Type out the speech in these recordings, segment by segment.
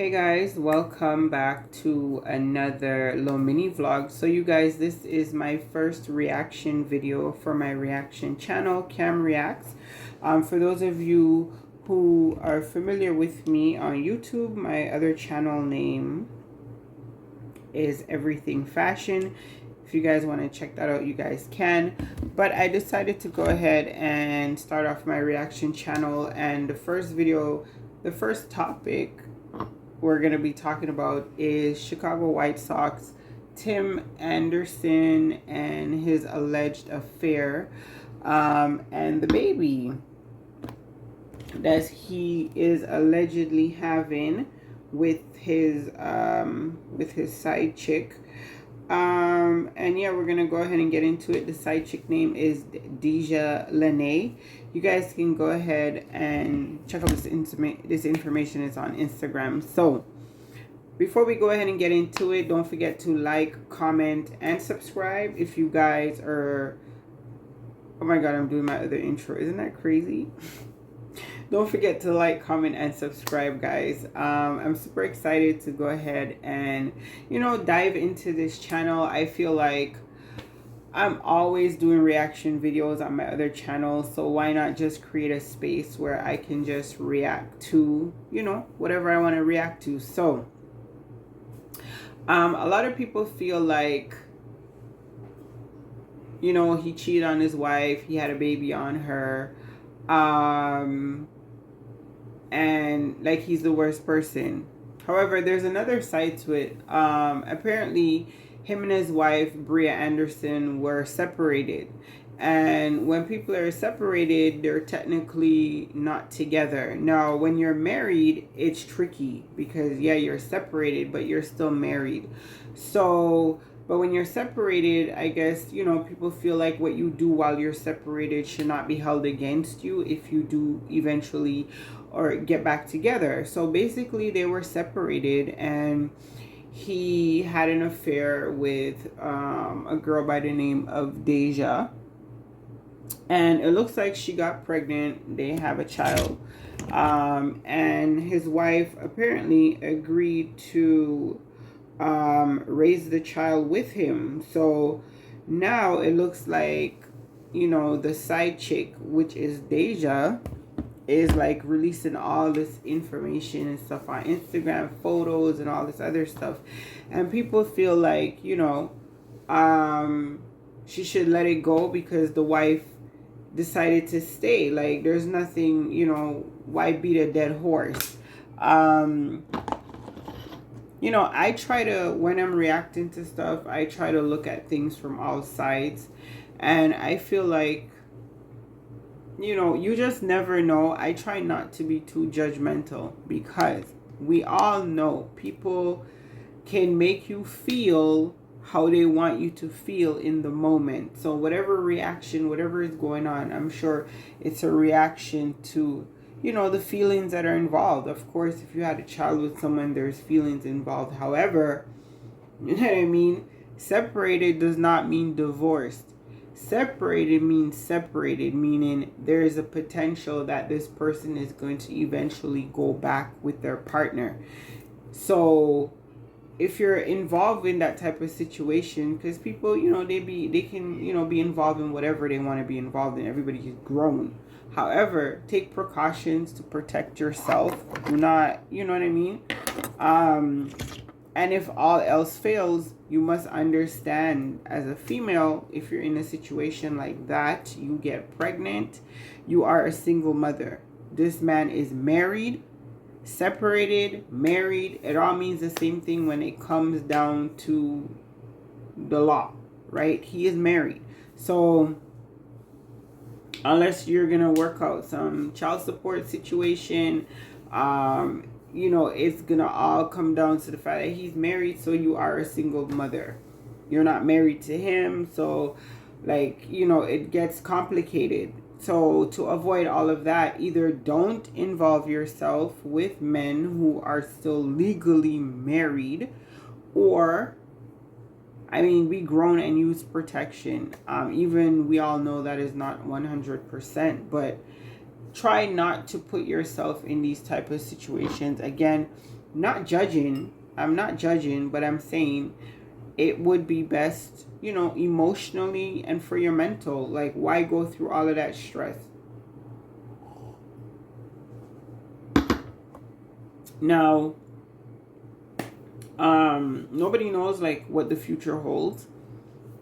Hey guys, welcome back to another little mini vlog. So you guys, this is my first reaction video for my reaction channel, Cam Reacts. For those of you who are familiar with me on YouTube, my other channel name is Everything Fashion. If you guys want to check that out, you guys can. But I decided to go ahead and start off my reaction channel, and the first topic we're going to be talking about is Chicago White Sox, Tim Anderson and his alleged affair, and the baby that he is allegedly having with his side chick. And yeah, we're gonna go ahead and get into it. The side chick name is Deja Lene. You guys can go ahead and check out this information is on Instagram. So before we go ahead and get into it, don't forget to like, comment, and subscribe if you guys are... Oh my god, I'm doing my other intro. Isn't that crazy? Don't forget to like, comment, and subscribe, guys. I'm super excited to go ahead and, dive into this channel. I feel like I'm always doing reaction videos on my other channel, so why not just create a space where I can just react to, whatever I want to react to. So, a lot of people feel like, he cheated on his wife, he had a baby on her, and like he's the worst person. However, there's another side to it. Apparently him and his wife Brianna Anderson were separated, and when people are separated, they're technically not together. Now when you're married, it's tricky because yeah, you're separated but you're still married. So but when you're separated, I guess, people feel like what you do while you're separated should not be held against you if you do eventually or get back together. So basically they were separated, and he had an affair with a girl by the name of Deja. And it looks like she got pregnant. They have a child. And his wife apparently agreed to raise the child with him. So now it looks like, the side chick, which is Deja, is like releasing all this information and stuff on Instagram, photos and all this other stuff. And people feel like, she should let it go because the wife decided to stay. Like, there's nothing, why beat a dead horse? I try to, when I'm reacting to stuff, I try to look at things from all sides. And I feel like, you just never know. I try not to be too judgmental because we all know people can make you feel how they want you to feel in the moment. So whatever reaction, whatever is going on, I'm sure it's a reaction to, the feelings that are involved. Of course, if you had a child with someone, there's feelings involved. However, you know what I mean? Separated does not mean divorced. Separated means separated, meaning there is a potential that this person is going to eventually go back with their partner. So if you're involved in that type of situation, because people, they can, be involved in whatever they want to be involved in. Everybody is grown. However, take precautions to protect yourself. Do not, you know what I mean? And if all else fails, you must understand as a female, if you're in a situation like that, you get pregnant, you are a single mother. This man is married, separated, married. It all means the same thing when it comes down to the law, right? He is married. So unless you're gonna work out some child support situation, it's gonna all come down to the fact that he's married, so you are a single mother. You're not married to him, so it gets complicated. So to avoid all of that, either don't involve yourself with men who are still legally married, or be grown and use protection. Even we all know that is not 100%, but try not to put yourself in these type of situations. Again, not judging. I'm not judging, but I'm saying it would be best, you know, emotionally and for your mental. Like, why go through all of that stress? Now, nobody knows like what the future holds.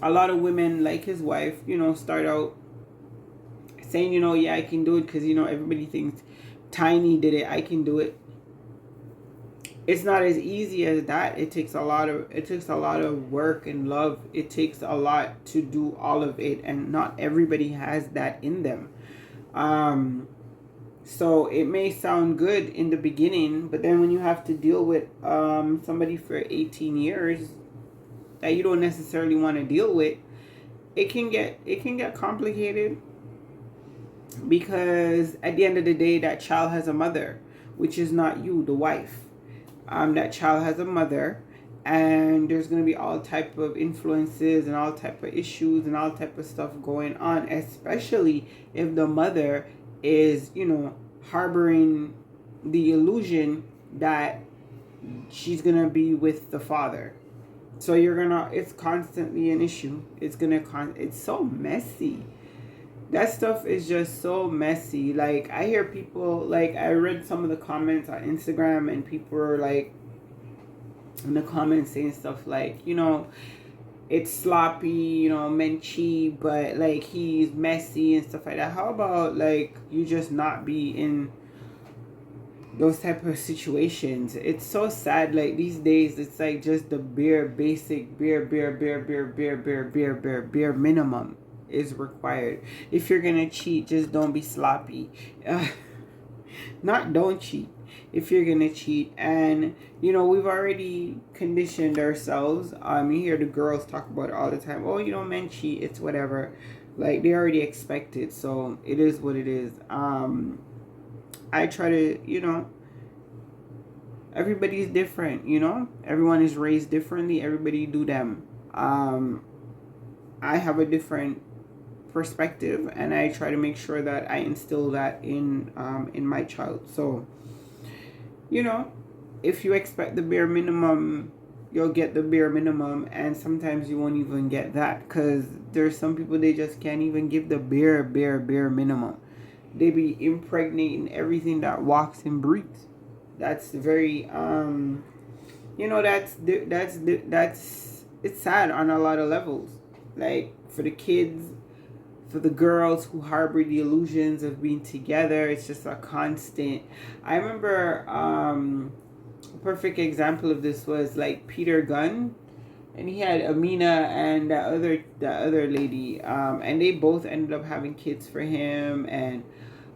A lot of women, like his wife, you know, start out saying, you know, yeah, I can do it because, you know, everybody thinks Tiny did it, I can do it. It's not as easy as that. It takes a lot of work and love. It takes a lot to do all of it, and not everybody has that in them. So it may sound good in the beginning, but then when you have to deal with somebody for 18 years that you don't necessarily want to deal with, it can get complicated, because at the end of the day, that child has a mother, which is not you, the wife. That child has a mother, and there's going to be all type of influences and all type of issues and all type of stuff going on, especially if the mother is, you know, harboring the illusion that she's going to be with the father. So it's constantly an issue. It's so messy. That stuff is just so messy. Like, I hear people, like, I read some of the comments on Instagram, and people are like in the comments saying stuff like, you know, it's sloppy, you know, men cheat, but like he's messy and stuff like that. How about like you just not be in those type of situations? It's so sad. Like, these days, it's like just the basic bare minimum is required. If you're gonna cheat, just don't be sloppy. Not don't cheat. If you're gonna cheat, and you know, we've already conditioned ourselves. You hear the girls talk about it all the time. Oh, you know, men cheat. It's whatever. Like, they already expect it, so it is what it is. I try to, you know, everybody's different. You know, everyone is raised differently. Everybody do them. I have a different perspective, and I try to make sure that I instill that in my child. So, you know, if you expect the bare minimum, you'll get the bare minimum, and sometimes you won't even get that, because there's some people, they just can't even give the bare minimum. They be impregnating everything that walks and breathes. That's very you know, that's it's sad on a lot of levels. Like, for the kids, for the girls who harbor the illusions of being together, it's just a constant. I remember a perfect example of this was like Peter Gunn, and he had Amina and the other lady, and they both ended up having kids for him, and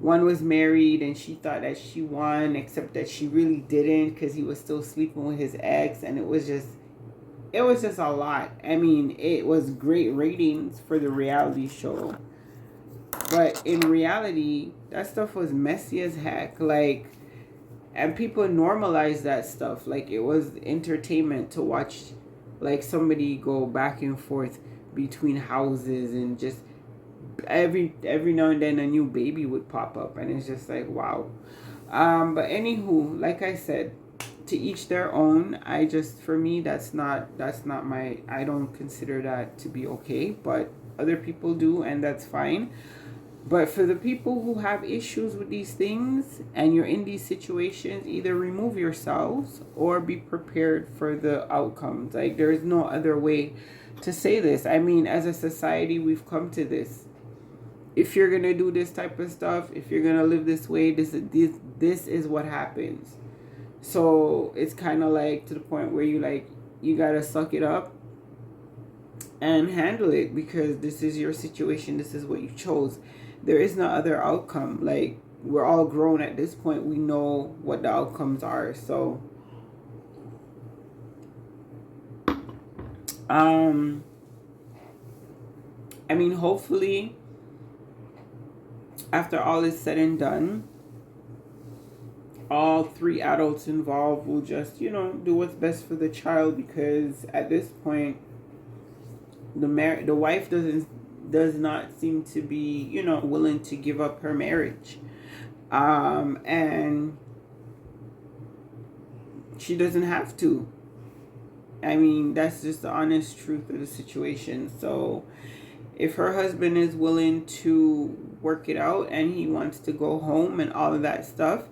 one was married, and she thought that she won, except that she really didn't, because he was still sleeping with his ex, and it was just a lot. I mean, it was great ratings for the reality show, but in reality, that stuff was messy as heck. Like, and people normalized that stuff. Like, it was entertainment to watch, like, somebody go back and forth between houses, and just every now and then a new baby would pop up, and it's just like, wow. But anywho, like I said, to each their own. For me, that's not my, I don't consider that to be okay, but other people do, and that's fine. But for the people who have issues with these things, and you're in these situations, either remove yourselves or be prepared for the outcomes. Like, there is no other way to say this. I mean, as a society, we've come to this. If you're gonna do this type of stuff, if you're gonna live this way, this is what happens. So it's kind of like, to the point where you gotta suck it up and handle it, because this is your situation. This is what you chose. There is no other outcome. Like, we're all grown at this point. We know what the outcomes are. So I mean, hopefully, after all is said and done, all three adults involved will just, you know, do what's best for the child, because at this point, the wife does not seem to be, you know, willing to give up her marriage, and she doesn't have to. I mean, that's just the honest truth of the situation. So if her husband is willing to work it out and he wants to go home and all of that stuff,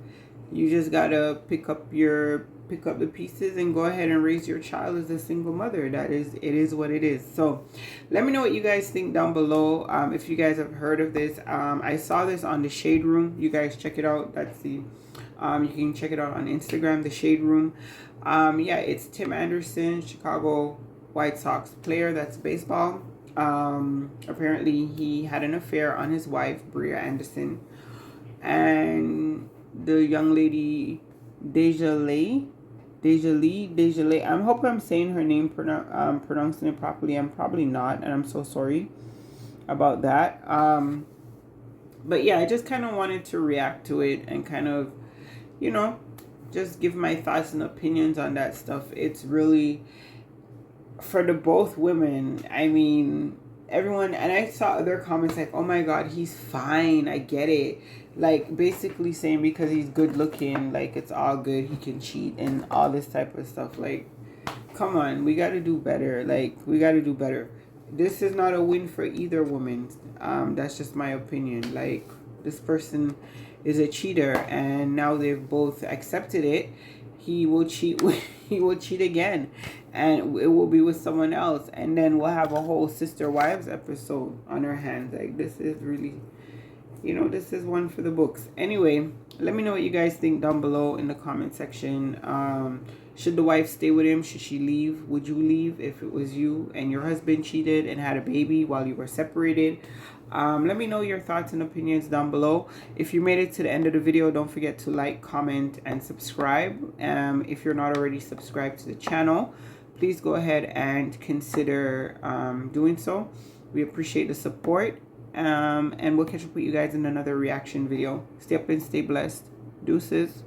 you just gotta pick up the pieces and go ahead and raise your child as a single mother. It is what it is. So let me know what you guys think down below. If you guys have heard of this, I saw this on the Shade Room. You guys check it out. That's the you can check it out on Instagram, the Shade Room. Yeah, it's Tim Anderson, Chicago White Sox player. That's baseball. Apparently he had an affair on his wife, Brianna Anderson, and the young lady Deja Lee. I hope I'm saying her name, pronouncing it properly. I'm probably not, and I'm so sorry about that. But yeah, I just kind of wanted to react to it and kind of, you know, just give my thoughts and opinions on that stuff. It's really for the both women. I mean, everyone, and I saw other comments like, oh my god, he's fine, I get it, like basically saying because he's good looking, like it's all good, he can cheat and all this type of stuff. Like, come on, we got to do better. Like, we got to do better. This is not a win for either woman. That's just my opinion. Like, this person is a cheater and now they've both accepted it. He will cheat he will cheat again, and it will be with someone else, and then we'll have a whole Sister Wives episode on our hands. Like, this is really, you know, this is one for the books. Anyway, let me know what you guys think down below in the comment section. Should the wife stay with him? Should she leave? Would you leave if it was you and your husband cheated and had a baby while you were separated? Let me know your thoughts and opinions down below. If you made it to the end of the video, don't forget to like, comment, and subscribe. If you're not already subscribed to the channel, please go ahead and consider doing so. We appreciate the support. And we'll catch up with you guys in another reaction video. Stay up and stay blessed. Deuces.